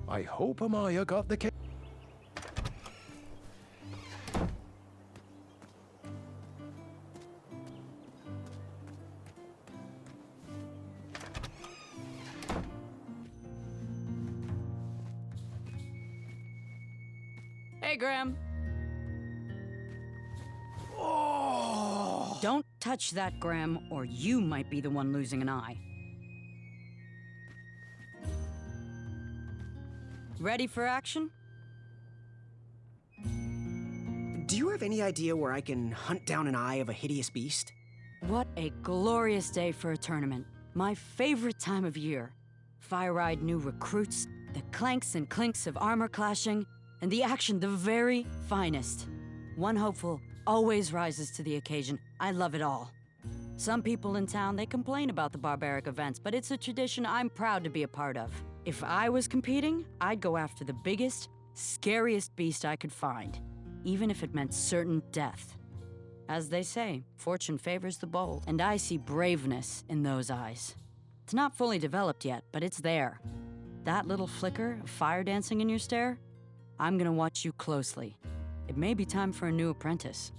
I hope Amaya got the cake. Hey, Graham. Oh! Don't touch that, Graham, or you might be the one losing an eye. Ready for action? Do you have any idea where I can hunt down an eye of a hideous beast? What a glorious day for a tournament. My favorite time of year. Fire-eyed new recruits, the clanks and clinks of armor clashing, and the action the very finest. One hopeful always rises to the occasion. I love it all. Some people in town, they complain about the barbaric events, but it's a tradition I'm proud to be a part of. If I was competing, I'd go after the biggest, scariest beast I could find, even if it meant certain death. As they say, fortune favors the bold, and I see braveness in those eyes. It's not fully developed yet, but it's there. That little flicker of fire dancing in your stare? I'm gonna watch you closely. It may be time for a new apprentice.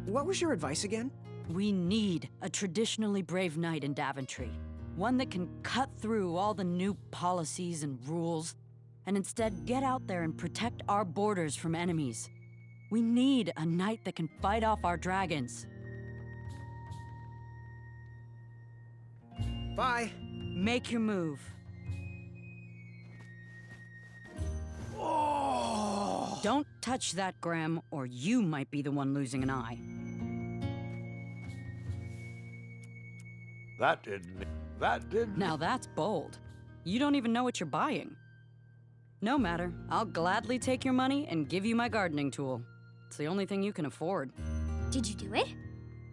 What was your advice again? We need a traditionally brave knight in Daventry. One that can cut through all the new policies and rules, and instead get out there and protect our borders from enemies. We need a knight that can fight off our dragons. Bye. Make your move. Oh! Don't touch that, Graham, or you might be the one losing an eye. That didn't. Now that's bold. You don't even know what you're buying. No matter, I'll gladly take your money and give you my gardening tool. It's the only thing you can afford. Did you do it?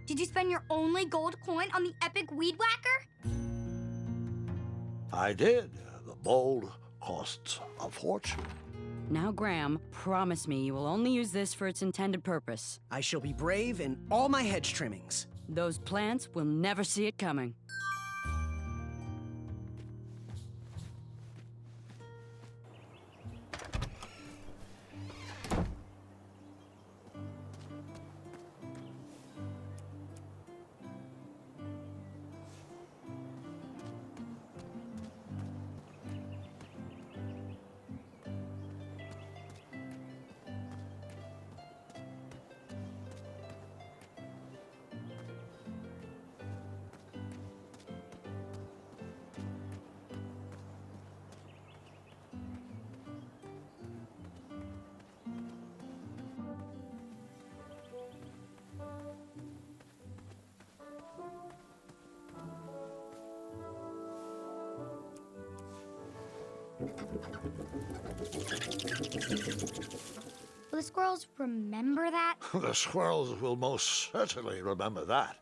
Did you spend your only gold coin on the epic weed whacker? I did. The bowl costs a fortune. Now, Graham, promise me you will only use this for its intended purpose. I shall be brave in all my hedge trimmings. Those plants will never see it coming. Will the squirrels remember that? The squirrels will most certainly remember that.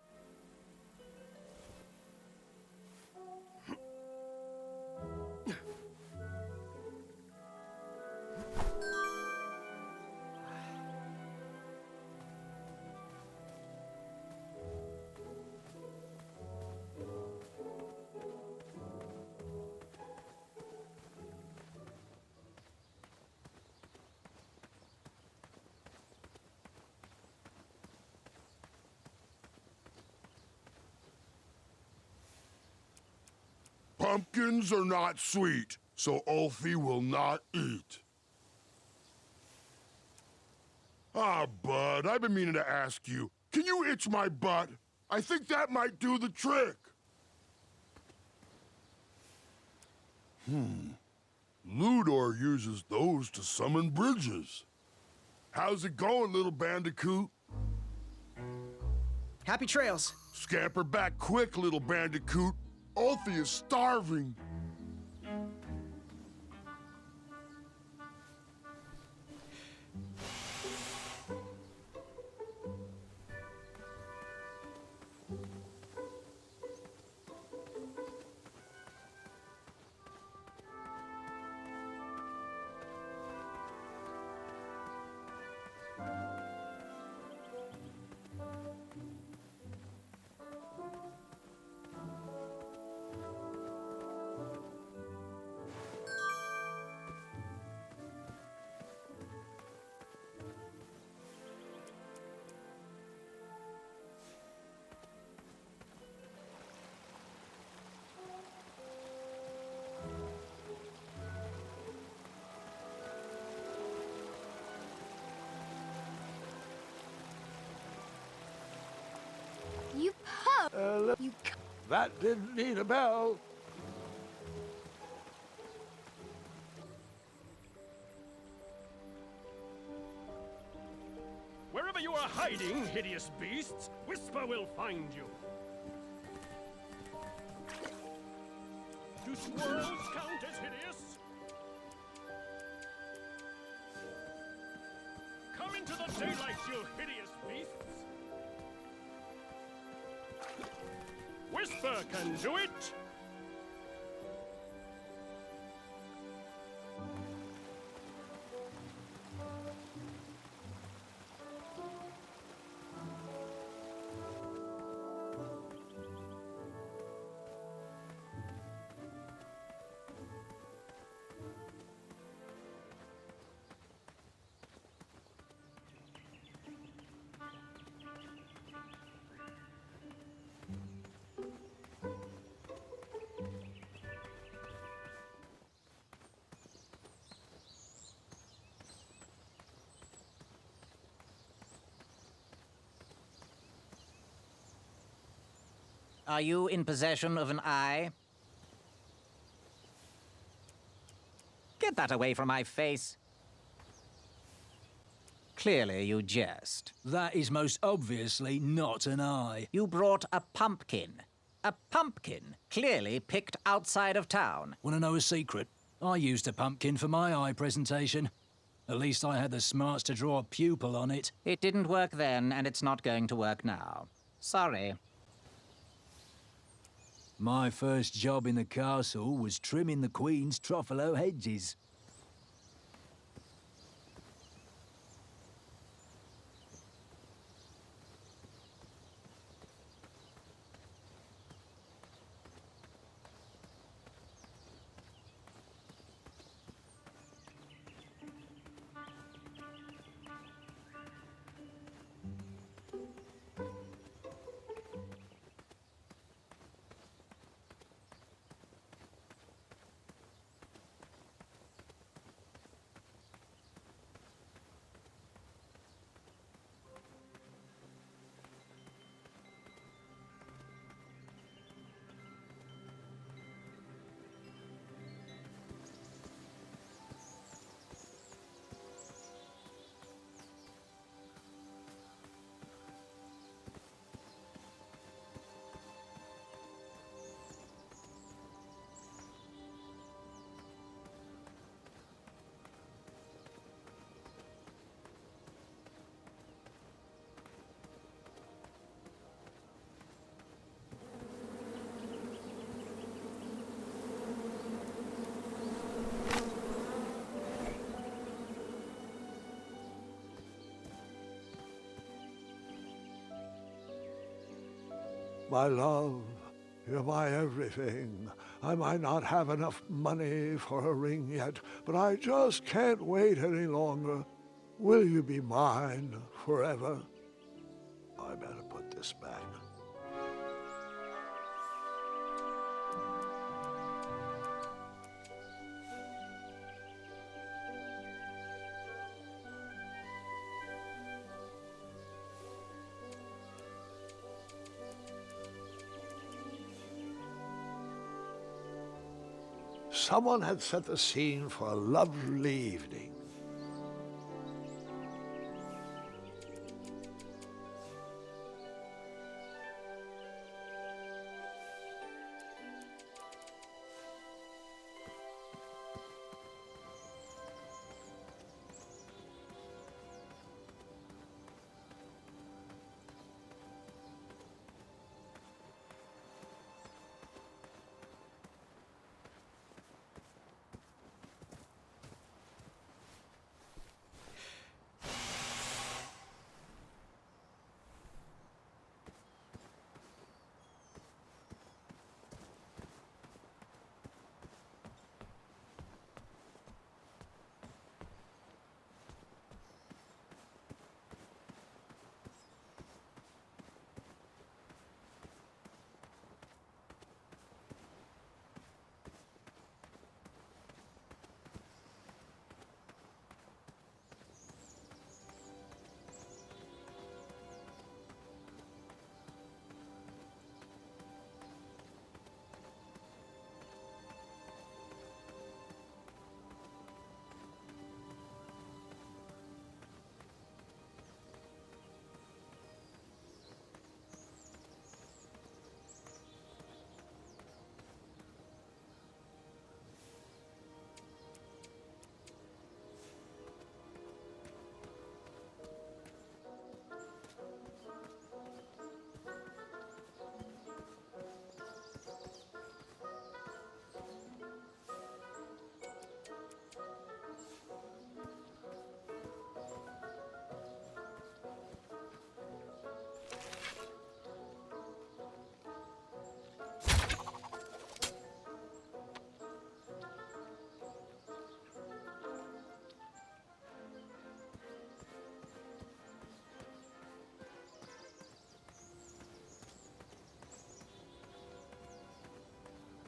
Pumpkins are not sweet, so Ulfie will not eat. Ah, Bud, I've been meaning to ask you. Can you itch my butt? I think that might do the trick. Ludor uses those to summon bridges. How's it going, little bandicoot? Happy trails. Scamper back quick, little bandicoot. Ulfie is starving. You That didn't need a bell. Wherever you are hiding, hideous beasts, Whisper will find you. Do squirrels count as hideous? Come into the daylight, you hideous beasts! Whisper can do it! Are you in possession of an eye? Get that away from my face. Clearly you jest. That is most obviously not an eye. You brought a pumpkin. A pumpkin, clearly picked outside of town. Want to know a secret? I used a pumpkin for my eye presentation. At least I had the smarts to draw a pupil on it. It didn't work then, and it's not going to work now. Sorry. My first job in the castle was trimming the Queen's truffalo hedges. My love, you're my everything. I might not have enough money for a ring yet, but I just can't wait any longer. Will you be mine forever? I better put this back. Someone had set the scene for a lovely evening.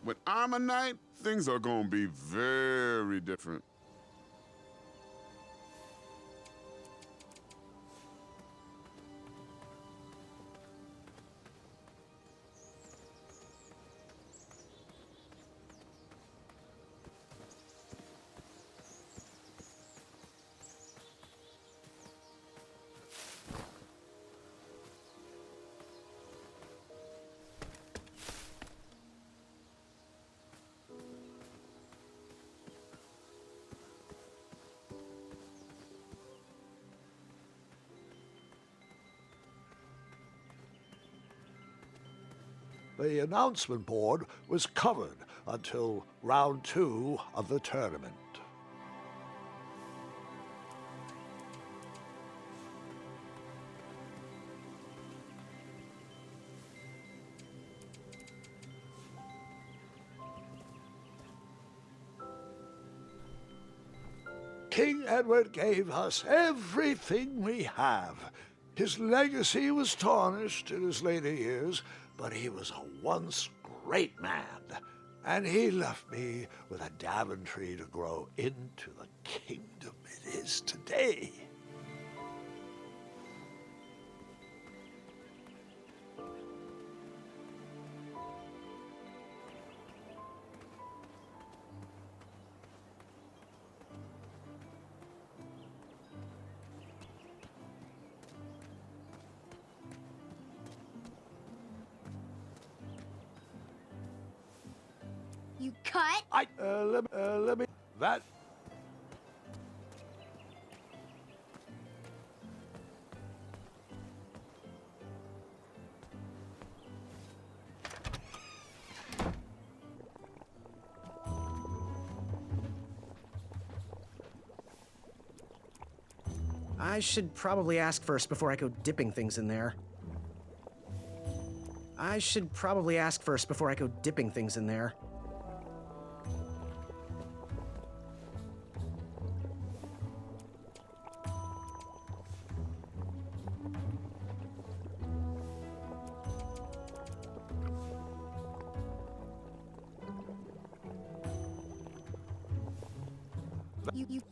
When I'm a knight, things are gonna be very different. The announcement board was covered until round 2 of the tournament. King Edward gave us everything we have. His legacy was tarnished in his later years, but he was a once great man, and he left me with a Daventry to grow into the kingdom it is today. You cut? Let me, that... I should probably ask first before I go dipping things in there. I should probably ask first before I go dipping things in there.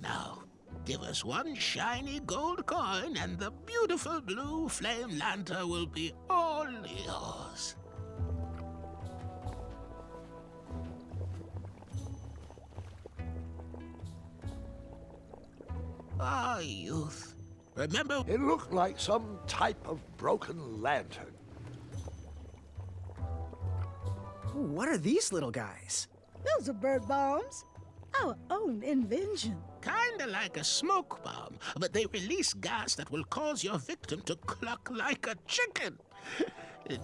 Now, give us one shiny gold coin and the beautiful blue flame lantern will be all yours. Ah, youth. Remember? It looked like some type of broken lantern. Ooh, what are these little guys? Those are bird bombs. Our own invention. Kinda like a smoke bomb, but they release gas that will cause your victim to cluck like a chicken.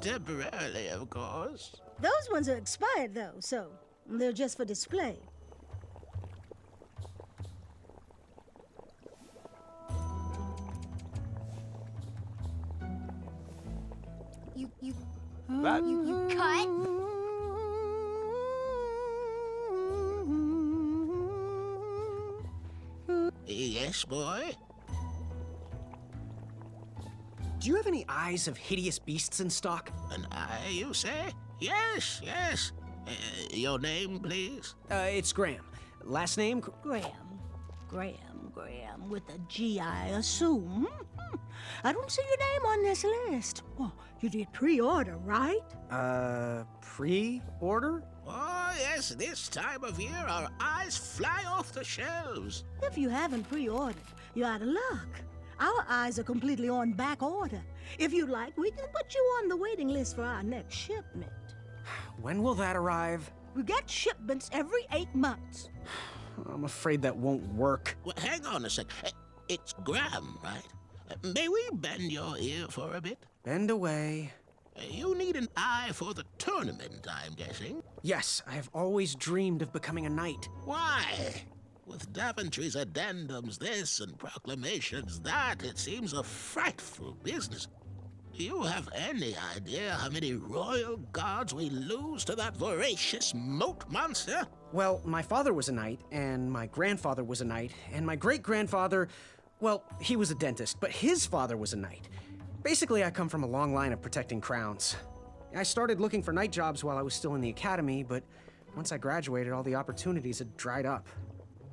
Temporarily, of course. Those ones are expired, though, so they're just for display. That... You cut? Yes, boy? Do you have any eyes of hideous beasts in stock? An eye, you say? Yes, yes. Your name, please? It's Graham. Last name? Graham, with a G, I assume. I don't see your name on this list. Oh, you did pre-order, right? Pre-order? Oh, yes, this time of year our eyes fly off the shelves. If you haven't pre-ordered, you're out of luck. Our eyes are completely on back order. If you'd like, we can put you on the waiting list for our next shipment. When will that arrive? We get shipments every 8 months. I'm afraid that won't work. Well, hang on a sec. It's Graham, right? May we bend your ear for a bit? Bend away. You need an eye for the tournament, I'm guessing. Yes, I have always dreamed of becoming a knight. Why? With Daventry's addendums this and proclamations that, it seems a frightful business. Do you have any idea how many royal guards we lose to that voracious moat monster? Well, my father was a knight, and my grandfather was a knight, and my great-grandfather, well, he was a dentist, but his father was a knight. Basically, I come from a long line of protecting crowns. I started looking for knight jobs while I was still in the academy, but Once I graduated, all the opportunities had dried up.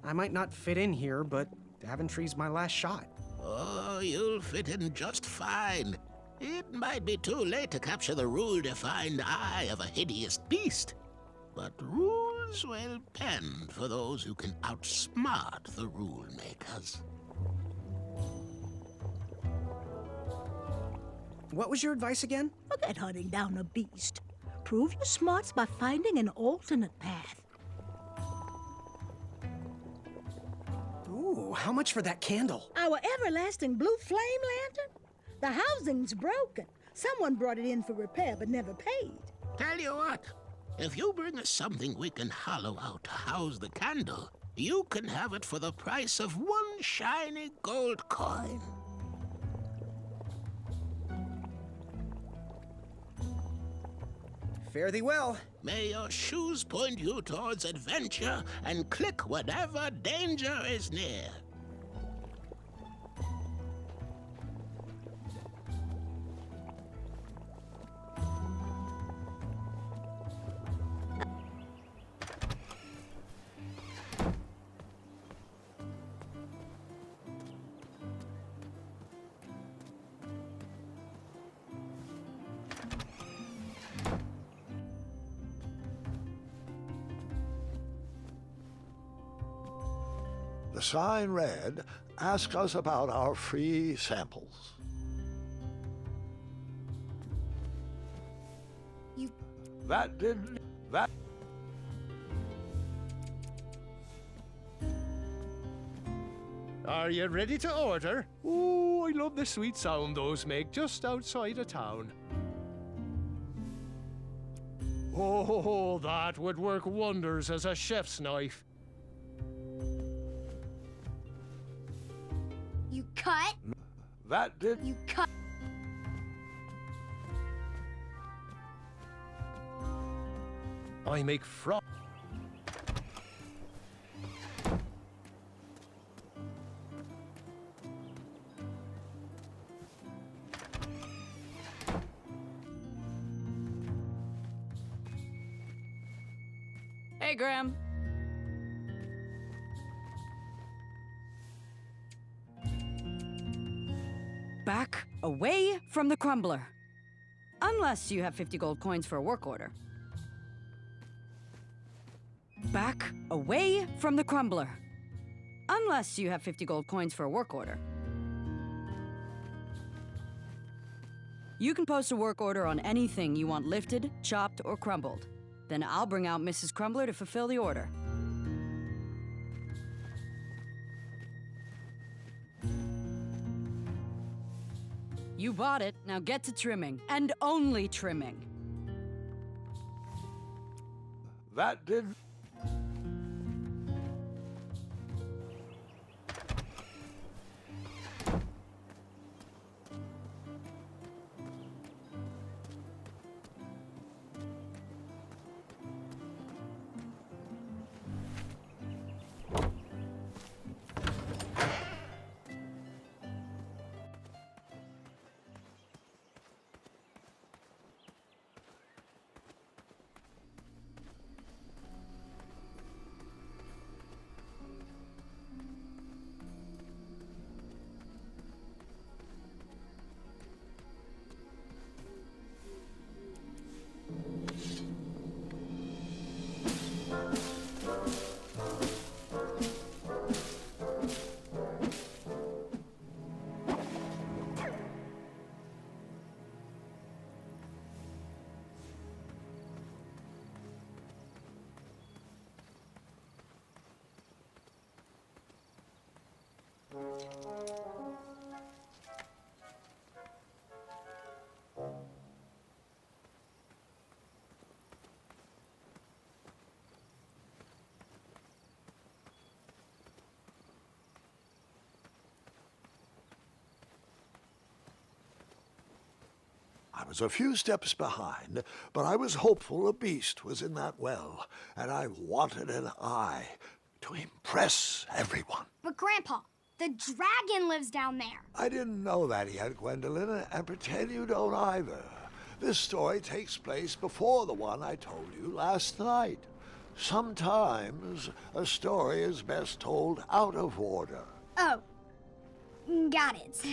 I might not fit in here, but Daventry's my last shot. Oh, you'll fit in just fine. It might be too late to capture the rule-defined eye of a hideous beast, but rules will bend for those who can outsmart the rule makers. What was your advice again? Forget hunting down a beast. Prove your smarts by finding an alternate path. Ooh, how much for that candle? Our everlasting blue flame lantern? The housing's broken. Someone brought it in for repair but never paid. Tell you what, if you bring us something we can hollow out to house the candle, you can have it for the price of one shiny gold coin. Fare thee well. May your shoes point you towards adventure and click whatever danger is near. The sign read, "Ask us about our free samples." That didn't... That... Are you ready to order? Oh, I love the sweet sound those make just outside of town. Oh, that would work wonders as a chef's knife. You cut? That did... You cut. I make froth. Hey, Graham. Back away from the crumbler. Unless you have 50 gold coins for a work order. Back away from the crumbler. Unless you have 50 gold coins for a work order. You can post a work order on anything you want lifted, chopped, or crumbled. Then I'll bring out Mrs. Crumbler to fulfill the order. You bought it, now get to trimming. And only trimming. That did... I was a few steps behind, but I was hopeful a beast was in that well, and I wanted an eye to impress everyone. But Grandpa, the dragon lives down there. I didn't know that yet, Gwendolyn, and pretend you don't either. This story takes place before the one I told you last night. Sometimes a story is best told out of order. Oh, got it.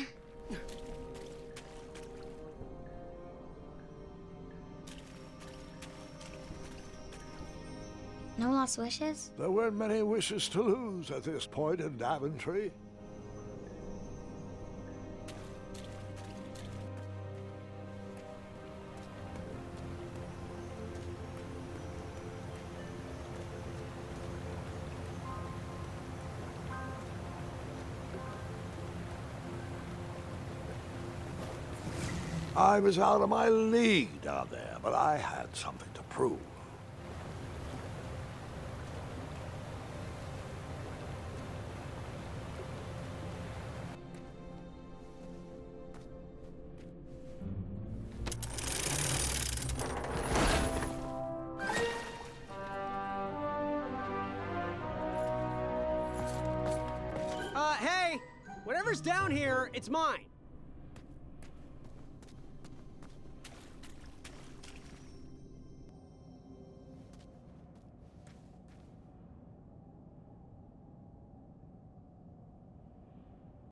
No lost wishes? There weren't many wishes to lose at this point in Daventry. I was out of my league down there, but I had something to prove. Hey! Whatever's down here, it's mine.